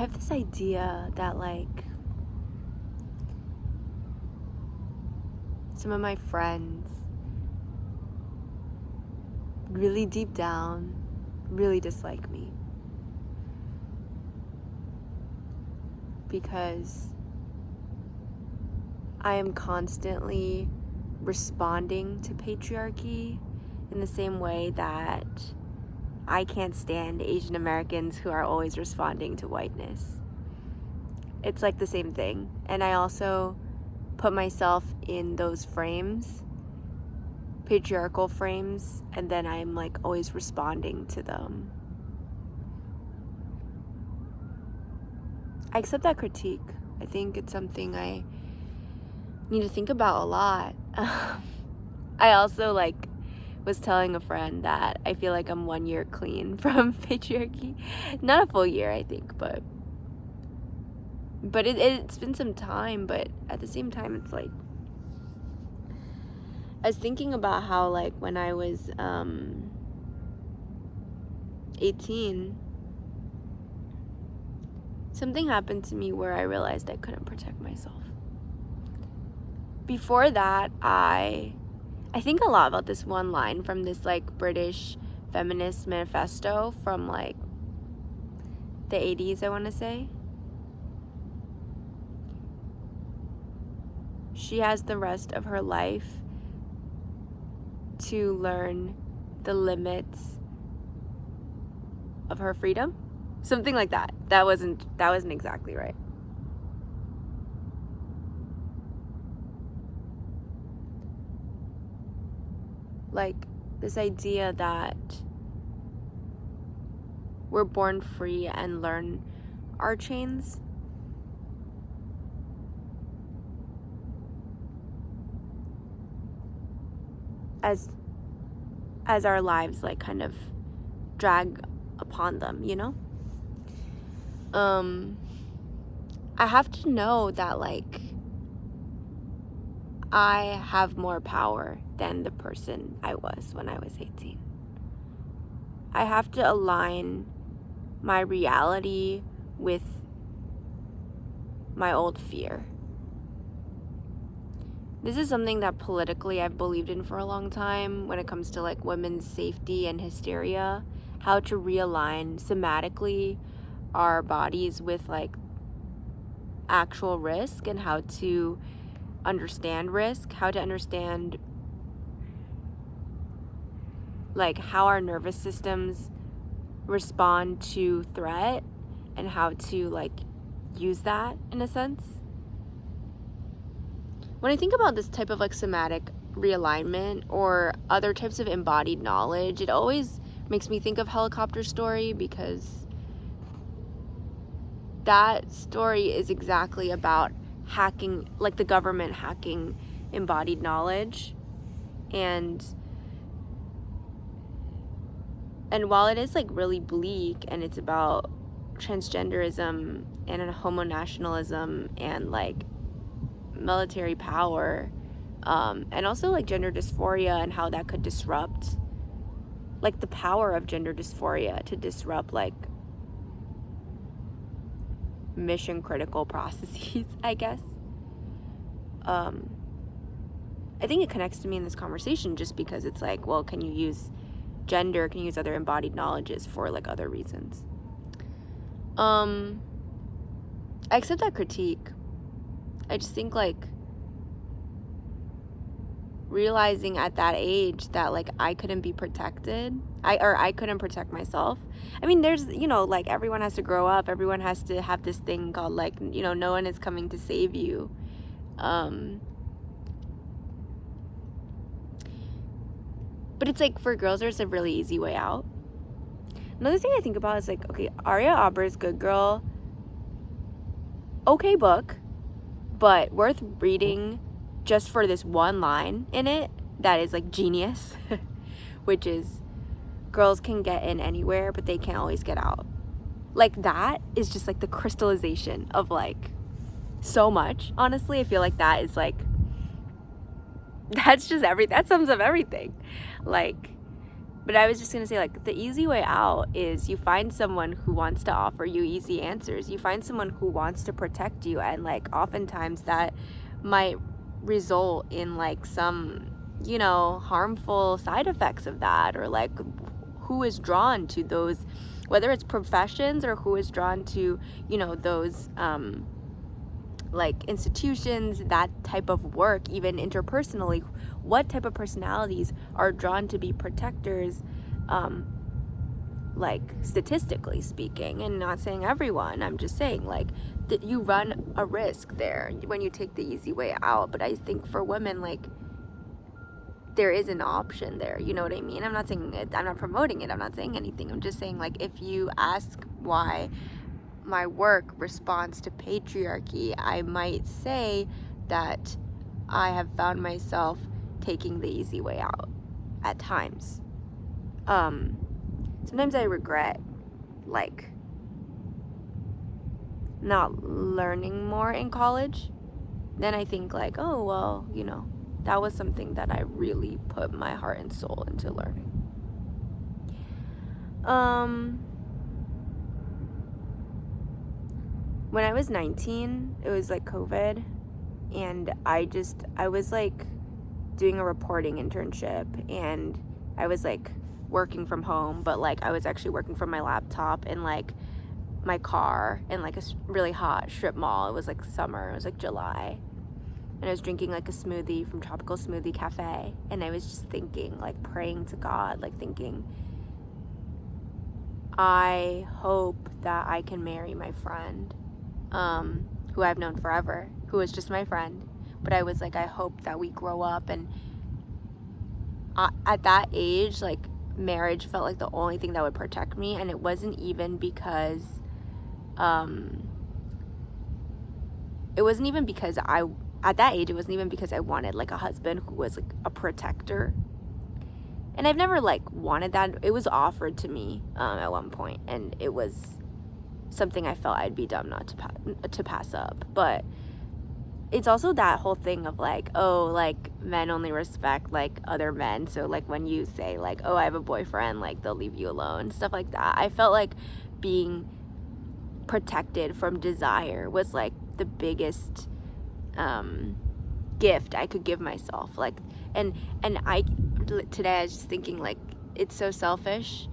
have this idea that like some of my friends really deep down really dislike me because I am constantly responding to patriarchy in the same way that I can't stand Asian Americans who are always responding to whiteness. It's like the same thing. And I also put myself in those frames, patriarchal frames, and then I'm like always responding to them. I accept that critique. I think it's something I need to think about a lot. I also like was telling a friend that I feel like I'm 1 year clean from patriarchy. Not a full year, I think, but it's been some time. But at the same time, it's like I was thinking about how like when I was 18, something happened to me where I realized I couldn't protect myself. Before that, I think a lot about this one line from this like British feminist manifesto from like the 80s, I want to say. She has the rest of her life to learn the limits of her freedom. Something like that. That wasn't exactly right. Like this idea that we're born free and learn our chains. As our lives like kind of drag upon them, you know? I have to know that like I have more power than the person I was when I was 18. I have to align my reality with my old fear. This is something that politically I've believed in for a long time when it comes to like women's safety and hysteria, how to realign somatically our bodies with like actual risk and how to understand risk, how to understand like how our nervous systems respond to threat and how to like use that in a sense. When I think about this type of like somatic realignment or other types of embodied knowledge, it always makes me think of Helicopter Story, because that story is exactly about hacking, like the government hacking embodied knowledge. And while it is like really bleak and it's about transgenderism and homonationalism and like military power, and also like gender dysphoria and how that could disrupt like the power of gender dysphoria to disrupt like mission critical processes, I guess. I think it connects to me in this conversation just because it's like, well, can you use gender, can you use other embodied knowledges for like other reasons? I accept that critique. I just think like realizing at that age that like I couldn't be protected, I couldn't protect myself. I mean, there's, you know, like everyone has to grow up, everyone has to have this thing called like, you know, no one is coming to save you. But it's like for girls there's a really easy way out. Another thing I think about is like, okay, Aria Aber's Good Girl, okay book, but worth reading just for this one line in it that is like genius, which is girls can get in anywhere, but they can't always get out. Like that is just like the crystallization of like so much. Honestly, I feel like that is like, that's just everything. That sums up everything. Like But I was just going to say, like, the easy way out is you find someone who wants to offer you easy answers. You find someone who wants to protect you. And, like, oftentimes that might result in, like, some, you know, harmful side effects of that. Or, like, who is drawn to those, whether it's professions or who is drawn to, you know, those, like, institutions, that type of work, even interpersonally, what type of personalities are drawn to be protectors, like, statistically speaking, and not saying everyone, I'm just saying, like, that you run a risk there when you take the easy way out. But I think for women, like, there is an option there, you know what I mean? I'm not saying it, I'm not promoting it, I'm not saying anything, I'm just saying, like, if you ask why my work responds to patriarchy, I might say that I have found myself taking the easy way out at times. Sometimes I regret, like, not learning more in college. Then I think, like, oh, well, you know, that was something that I really put my heart and soul into learning. When I was 19, it was like COVID, and I was like doing a reporting internship, and I was like working from home, but like I was actually working from my laptop in like my car in like a really hot strip mall. It was like summer, it was like July, and I was drinking like a smoothie from Tropical Smoothie Cafe, and I was just thinking, like, praying to God, like thinking, I hope that I can marry my friend, who I've known forever, who was just my friend. But I was like, I hope that we grow up. And at that age, like, marriage felt like the only thing that would protect me. And it wasn't even because, at that age, it wasn't even because I wanted like a husband who was like a protector. And I've never like wanted that. It was offered to me at one point, and it was something I felt I'd be dumb not to pass up. But it's also that whole thing of like, oh, like, men only respect like other men, so like when you say like, oh, I have a boyfriend, like they'll leave you alone, stuff like that. I felt like being protected from desire was like the biggest gift I could give myself. Like, and today I was just thinking, like, it's so selfish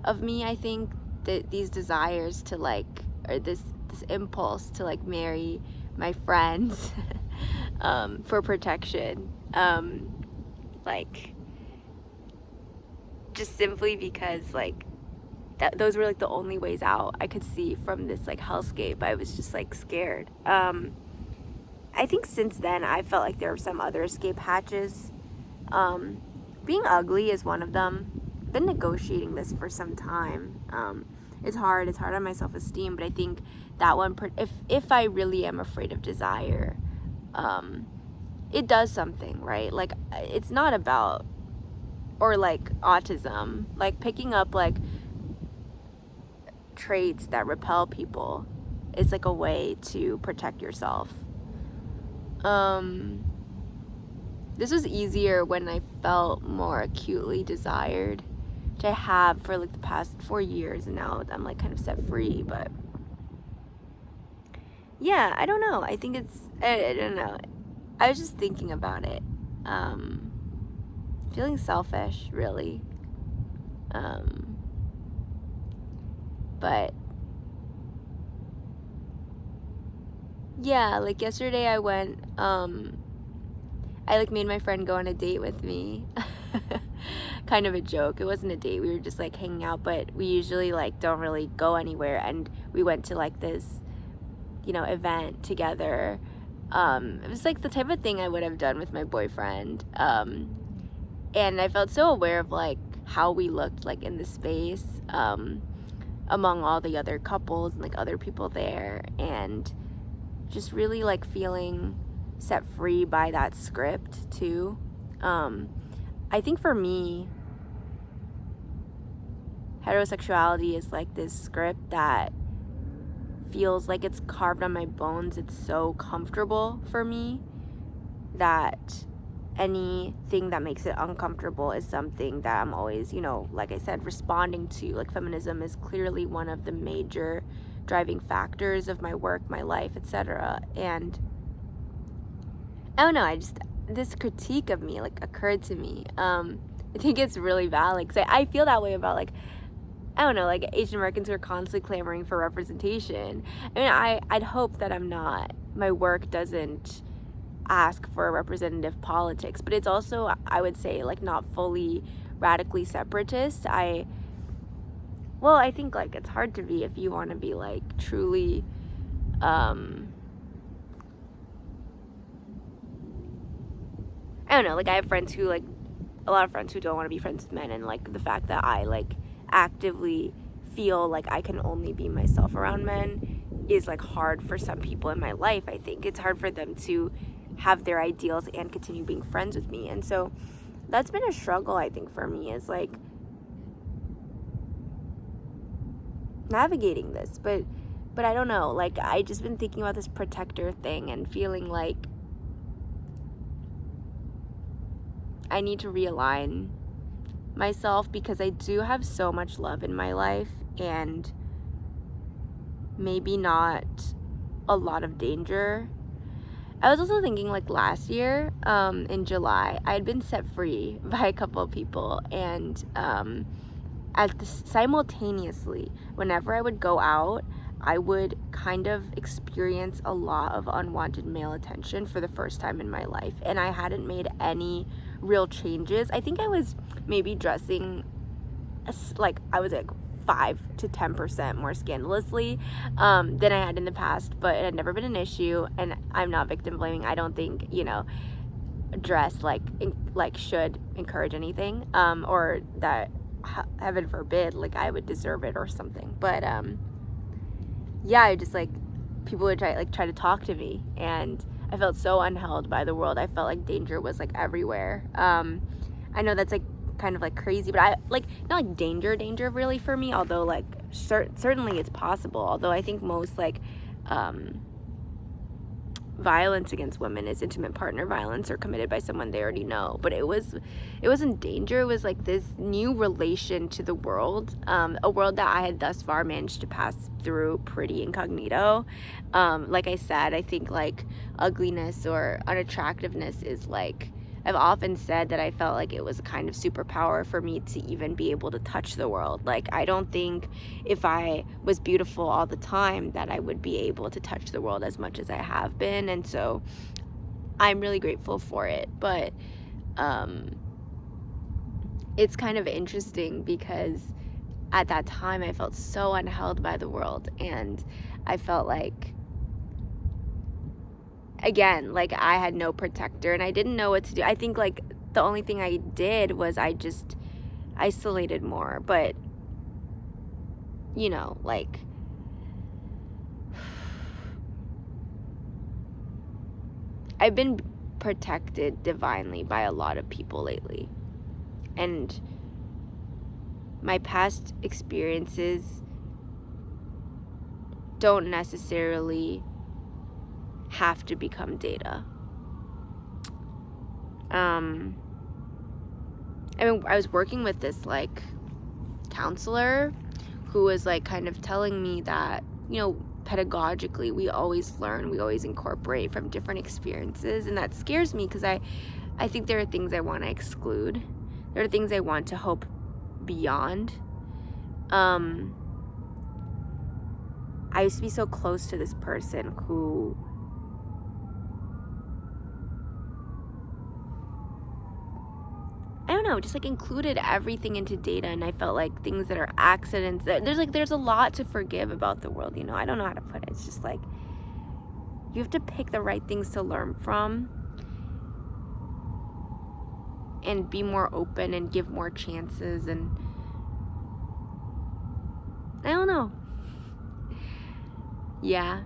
of me, I think, that these desires to like, or this impulse to like marry my friends for protection, like, just simply because like those were like the only ways out I could see from this like hellscape. I was just like scared. I think since then I felt like there were some other escape hatches. Being ugly is one of them. I've been negotiating this for some time. It's hard on my self-esteem, but I think that one, if I really am afraid of desire, it does something, right? Like, it's not about, or like autism, like picking up like traits that repel people. It's like a way to protect yourself. This was easier when I felt more acutely desired, which I have for like the past 4 years, and now I'm like kind of set free. But yeah, I don't know. I think I don't know. I was just thinking about it. Feeling selfish, really. But yeah, like yesterday I went, I like made my friend go on a date with me. Kind of a joke. It wasn't a date. We were just like hanging out, but we usually like don't really go anywhere. And we went to like this, you know, event together. It was like the type of thing I would have done with my boyfriend. And I felt so aware of like how we looked like in the space, among all the other couples and like other people there, and just really like feeling set free by that script too. I think for me, heterosexuality is like this script that feels like it's carved on my bones. It's so comfortable for me that anything that makes it uncomfortable is something that I'm always, like I said, responding to. Like, feminism is clearly one of the major driving factors of my work, my life, etc. And I don't know, this critique of me like occurred to me. I think it's really valid, because I feel that way about, like, I don't know, like, Asian Americans who are constantly clamoring for representation. I mean, I'd hope that my work doesn't ask for representative politics, but it's also, I would say, like, not fully radically separatist. I think, like, it's hard to be if you want to be, like, truly I don't know, like, I have friends who, like, a lot of friends who don't want to be friends with men, and, like, the fact that I, like, actively feel like I can only be myself around men is, like, hard for some people in my life. I think it's hard for them to have their ideals and continue being friends with me. And so that's been a struggle, I think, for me, is, like, navigating this. But I don't know, like, I just been thinking about this protector thing and feeling like I need to realign myself, because I do have so much love in my life, and maybe not a lot of danger. I was also thinking, like, last year, in July, I had been set free by a couple of people, and simultaneously, whenever I would go out, I would kind of experience a lot of unwanted male attention for the first time in my life, and I hadn't made any real changes. I think I was maybe dressing like, I was like 5 to 10% more scandalously than I had in the past, but it had never been an issue. And I'm not victim blaming. I don't think, dress like should encourage anything, or that, heaven forbid, like, I would deserve it or something. But yeah, I just, like, people would try to talk to me, and I felt so unheld by the world. I felt like danger was, like, everywhere. I know that's, like, kind of, like, crazy, but I, like, not like danger really for me, although, like, certainly it's possible. Although I think most, like, violence against women is intimate partner violence or committed by someone they already know. But it wasn't danger. It was, like, this new relation to the world, a world that I had thus far managed to pass through pretty incognito. Like I said, I think, like, ugliness or unattractiveness is, like, I've often said that I felt like it was a kind of superpower for me to even be able to touch the world. Like, I don't think if I was beautiful all the time that I would be able to touch the world as much as I have been. And so I'm really grateful for it. But it's kind of interesting, because at that time I felt so unheld by the world, and I felt like, again, like, I had no protector, and I didn't know what to do. I think, like, the only thing I did was I just isolated more. But, like, I've been protected divinely by a lot of people lately, and my past experiences don't necessarily have to become data. I mean, I was working with this, like, counselor who was, like, kind of telling me that, pedagogically, we always learn, we always incorporate from different experiences, and that scares me, because I think there are things I want to exclude. There are things I want to hope beyond. I used to be so close to this person who I don't know, just, like, included everything into data, and I felt like things that are accidents, there's a lot to forgive about the world, I don't know how to put it. It's just, like, you have to pick the right things to learn from, and be more open, and give more chances, and I don't know. Yeah,